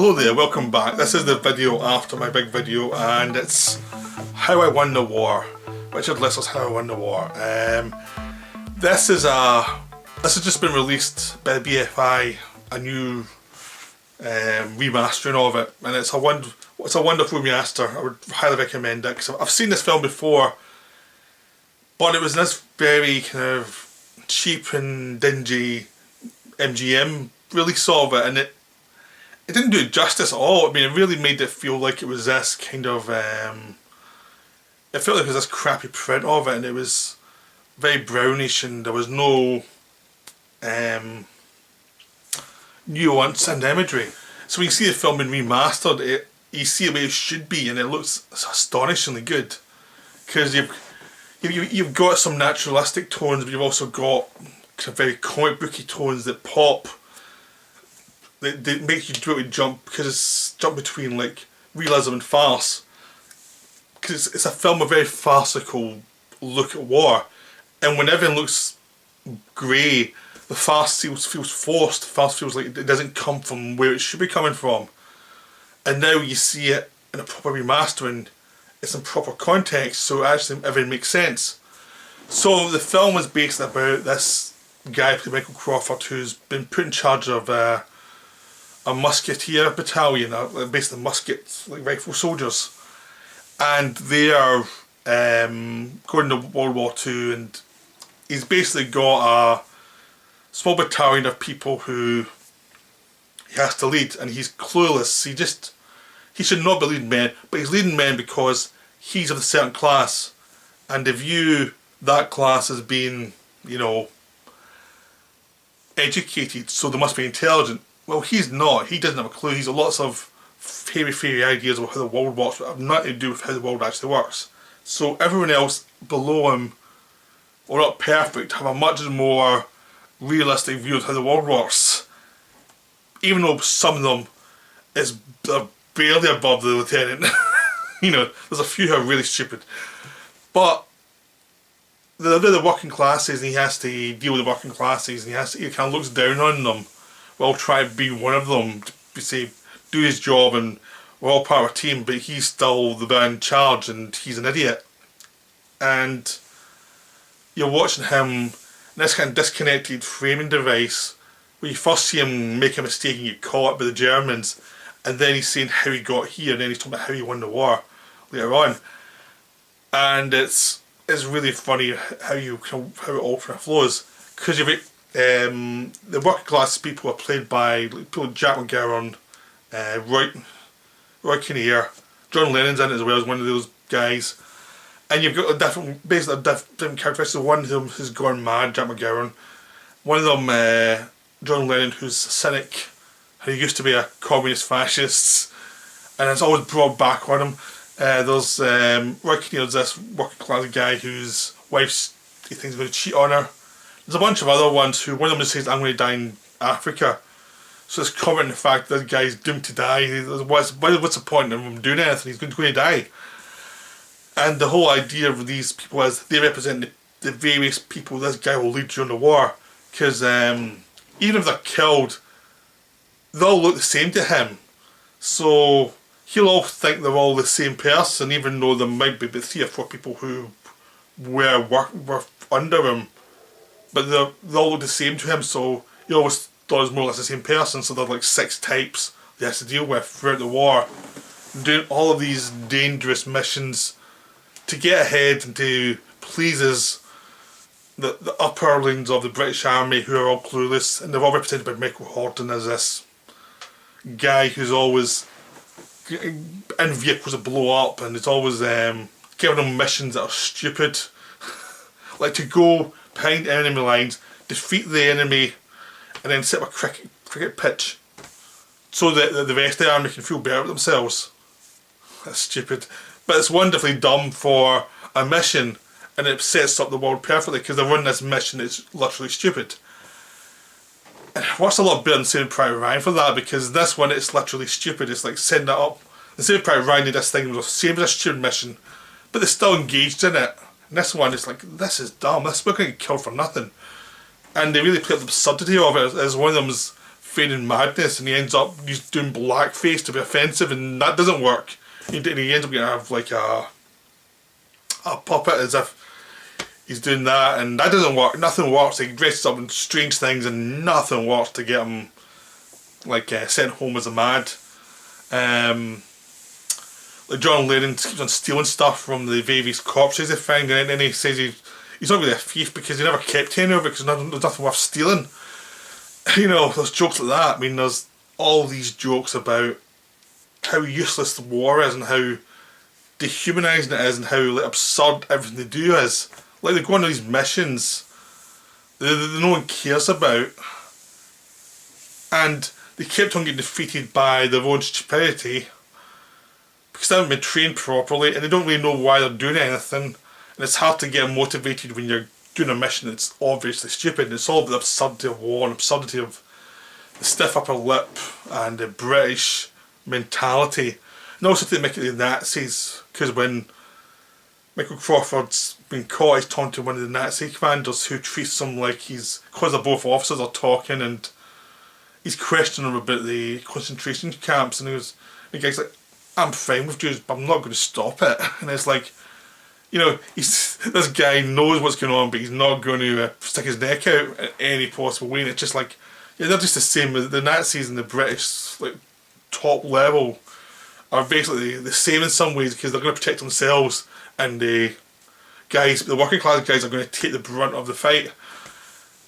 Hello there, welcome back. This is the video after my big video, and it's How I Won the War. Richard Lester's How I Won the War. This has just been released by the BFI, a new remastering of it, and it's a wonderful remaster. I would highly recommend it, because I've seen this film before, but it was this very kind of cheap and dingy MGM release of it, and it didn't do it justice at all. I mean, it really made it feel like it was this kind of it felt like it was this crappy print of it, and it was very brownish, and there was no nuance and imagery. So when you see the film being remastered, you see the way it should be, and it looks astonishingly good, because you've got some naturalistic tones, but you've also got kind of very comic booky tones that pop. They make you really jump, because it's jump between like realism and farce, because it's a film with a very farcical look at war, and when everything looks grey, the farce feels forced. The farce feels like it doesn't come from where it should be coming from. And now you see it in a proper remastering, it's in proper context, so actually everything makes sense. So the film is based about this guy played Michael Crawford, who's been put in charge of a musketeer battalion, based on muskets, like rifle soldiers, and they are going to World War II, and he's basically got a small battalion of people who he has to lead, and he's clueless. He should not be leading men, but he's leading men because he's of a certain class, and they view that class as being, you know, educated, so they must be intelligent. Well, he's not. He doesn't have a clue. He's got lots of fairy ideas of how the world works, but have nothing to do with how the world actually works. So everyone else below him, or not perfect, have a much more realistic view of how the world works. Even though some of them are barely above the lieutenant. You know, there's a few who are really stupid. But they're the working classes, and he has to deal with the working classes, and he kind of looks down on them. We'll try to be one of them, to say, do his job, and we're all part of a team, but he's still the man in charge, and he's an idiot. And you're watching him in this kind of disconnected framing device, where you first see him make a mistake and get caught by the Germans, and then he's saying how he got here, and then he's talking about how he won the war later on. And it's really funny how it all kind of flows, because you've the working class people are played by people like Jack McGowan, Roy Kinnear, John Lennon's in it as well as one of those guys, and you've got different characteristics. One of them who's gone mad, Jack McGowan. One of them, John Lennon, who's a cynic, who used to be a communist fascist, and it's always brought back on him. There's Roy Kinnear's this working class guy whose wife he thinks is going to cheat on her. There's a bunch of other ones who, one of them says, I'm going to die in Africa. So it's commenting the fact that this guy's doomed to die. What's the point of him doing anything? He's going to die. And the whole idea of these people is they represent the various people this guy will lead during the war. Because even if they're killed, they all look the same to him. So he'll all think they're all the same person, even though there might be 3 or 4 people who were under him. But they all look the same to him, so he always thought it was more or less the same person. So there's like 6 types he has to deal with throughout the war, doing all of these dangerous missions to get ahead and to please the upperlings of the British Army, who are all clueless, and they're all represented by Michael Horton as this guy who's always in vehicles that blow up, and it's always giving them missions that are stupid, like to go behind enemy lines, defeat the enemy, and then set up a cricket pitch so that the rest of the army can feel better about themselves. That's stupid, but it's wonderfully dumb for a mission, and it sets up the world perfectly, because they run this mission that's literally stupid. And I watched a lot better than Saving Private Ryan for that, because this one it's literally stupid. It's like setting that up. The Saving Private Ryan did this thing, it was the same as a stupid mission, but they're still engaged in it. And this one is like, this is dumb, we're going to get killed for nothing. And they really play up the absurdity of it, as one of them's feigning madness, and he ends up just doing blackface to be offensive, and that doesn't work. He ends up getting have like a puppet as if he's doing that, and that doesn't work. Nothing works. He dresses up in strange things, and nothing works to get him like sent home as a mad. Like John Lennon keeps on stealing stuff from the various corpses they find, and then he says he's not really a thief because he never kept any of it because there's nothing worth stealing. You know, there's jokes like that. I mean, there's all these jokes about how useless the war is and how dehumanising it is and how like, absurd everything they do is. Like they go on these missions that no one cares about, and they kept on getting defeated by their own stupidity because they haven't been trained properly and they don't really know why they're doing anything, and it's hard to get motivated when you're doing a mission that's obviously stupid. And it's all about the absurdity of war and absurdity of the stiff upper lip and the British mentality, and also to make it the Nazis, because when Michael Crawford's been caught, he's taunting one of the Nazi commanders who treats him like he's, because they're both officers are talking, and he's questioning him about the concentration camps, and the guy's like, I'm fine with Jews, but I'm not going to stop it. And it's like, you know, this guy knows what's going on, but he's not going to stick his neck out in any possible way. And it's just like, yeah, they're just the same. The Nazis and the British like top level are basically the same in some ways because they're going to protect themselves, and the working class guys are going to take the brunt of the fight.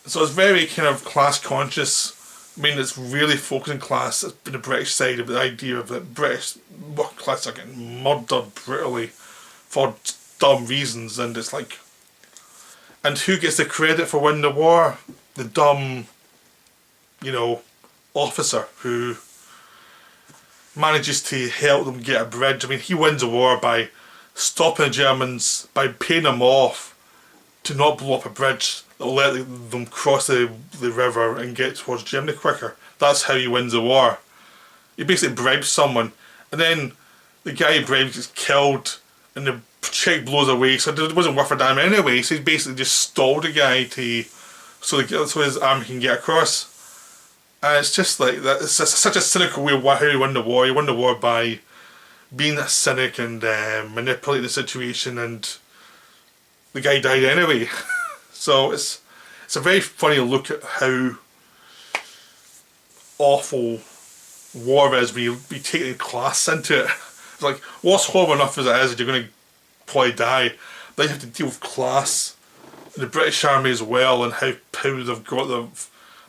So it's very kind of class conscious. I mean, it's really focusing class on the British side of the idea of that British working class are getting murdered brutally for dumb reasons, and it's like, and who gets the credit for winning the war? The dumb, you know, officer who manages to help them get a bridge. I mean, he wins the war by stopping the Germans, by paying them off to not blow up a bridge that'll let them cross the river and get towards Germany quicker. That's how he wins the war. He basically bribes someone, and then the guy he bribes gets killed, and the chick blows away, so it wasn't worth a damn anyway. So he basically just stalled the guy so his army can get across. And it's just like that. It's such a cynical way of how he won the war. He won the war by being a cynic and manipulating the situation, and the guy died anyway. So it's a very funny look at how awful war is when you take class into it. It's like, what's horrible enough as it is that you're going to probably die, then you have to deal with class in the British Army as well, and how they've got the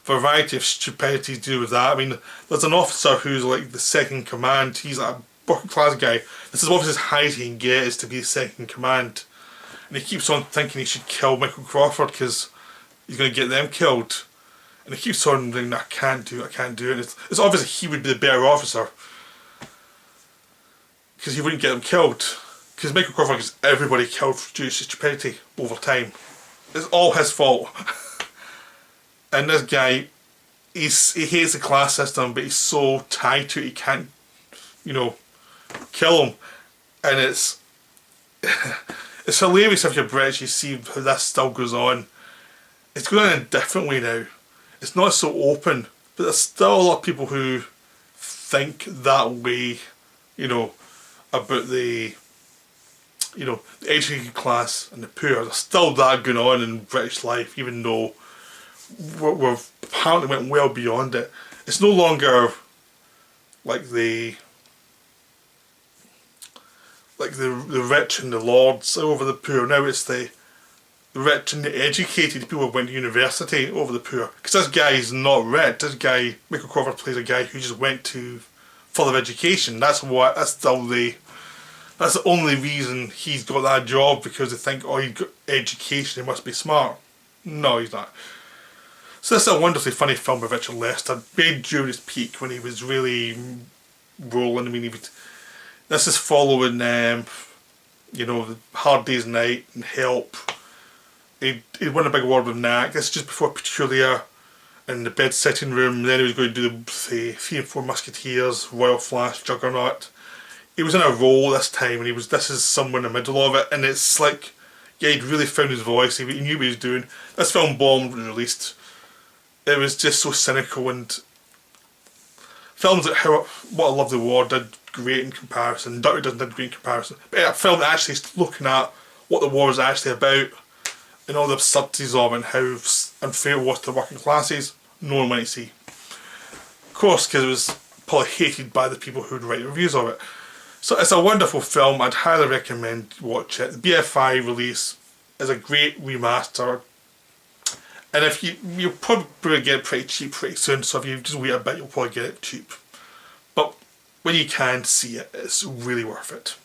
variety of stupidity to do with that. I mean, there's an officer who's like the second command. He's like a working class guy. This is obviously as high as he can get, is to be the second command. And he keeps on thinking he should kill Michael Crawford because he's going to get them killed. And he keeps on thinking, I can't do it. And it's obviously he would be the better officer because he wouldn't get them killed. Because Michael Crawford gets everybody killed due to stupidity over time. It's all his fault. And this guy, he hates the class system, but he's so tied to it he can't, you know, kill him. And it's hilarious if you're British, you see how this still goes on. It's going on in a different way now. It's not so open, but there's still a lot of people who think that way, you know, about the educated class and the poor. There's still that going on in British life, even though we've apparently went well beyond it. It's no longer like the rich and the lords over the poor. Now it's the rich and the educated people who went to university over the poor. Because this guy is not rich. This guy, Michael Crawford, plays a guy who just went to further education. That's the only reason he's got that job, because they think, oh, he's got education, he must be smart. No, he's not. So this is a wonderfully funny film by Richard Lester, made during his peak when he was really rolling. I mean, this is following, you know, the Hard Day's Night and Help. He won a big award with NAC. This is just before Petulia in the bed sitting room. Then he was going to do the 3 and 4 Musketeers, Royal Flash, Juggernaut. He was in a role this time, and this is somewhere in the middle of it, and it's like, yeah, he'd really found his voice, he knew what he was doing. This film bombed when released. It was just so cynical, and films like What a Lovely War did great in comparison. Dirty Dozen did great in comparison. But yeah, a film that actually is looking at what the war is actually about and all the absurdities of it and how unfair it was to the working classes, no one went to see. Of course, because it was probably hated by the people who would write reviews of it. So it's a wonderful film. I'd highly recommend you watch it. The BFI release is a great remaster. And if you'll probably get it pretty cheap pretty soon, so if you just wait a bit, you'll probably get it cheap. But when you can see it, it's really worth it.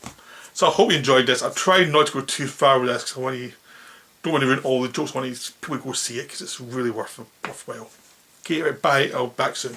So I hope you enjoyed this. I've tried not to go too far with this because don't want to ruin all the jokes. I want people to go see it because it's really worthwhile. Okay, right, bye. I'll be back soon.